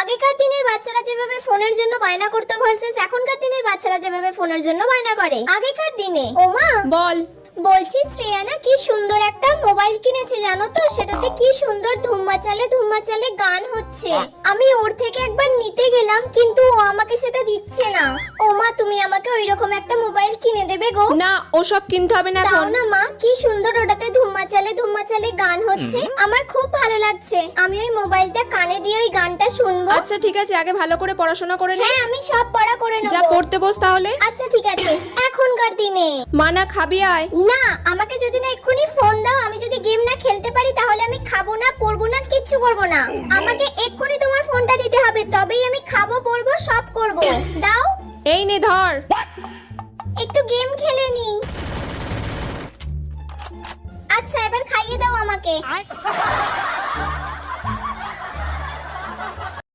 আগেকার দিনের বাচ্চারা যেভাবে ফোনের জন্য বায়না করতো ভার্সেস এখনকার দিনের বাচ্চারা যেভাবে ফোনের জন্য বায়না করে। আগেকার দিনে ওমা বল। বলছি শ্রেয়া না কি সুন্দর একটা মোবাইল কিনেছে জানো তো, সেটাতে কি সুন্দর ধুম্মা চালে গান হচ্ছে। আমি ওর থেকে একবার নিতে গেলাম কিন্তু ও আমাকে সেটা দিচ্ছে না। ও মা তুমি আমাকে ওইরকম একটা মোবাইল কিনে দেবে গো? না ওসব কিনতে হবে না দাও এখন। না মা, কি সুন্দর ওটাতে ধুম্মা চালে গান হচ্ছে, আমার খুব ভালো লাগছে। আমি ওই মোবাইলটা কানে দিয়ে ওই গানটা শুনবো। আচ্ছা ঠিক আছে, আগে ভালো করে পড়াশোনা করে নে। হ্যাঁ আমি সব পড়া করে যা নেব। পড়তে বস তাহলে। আচ্ছা ঠিক আছে। এখনকার দিনে মানা খাবি আয়। না, আমাকে যদি না এক্ষুনি ফোন দাও, আমি যদি গেম না খেলতে পারি তাহলে আমি খাবো না, পড়বো না, কিচ্ছু করবো না। আমাকে এক্ষুনি তোমার ফোনটা দিতে হবে, তবেই আমি খাবো, পড়বো, সব করবো। দাও। এই নে ধর।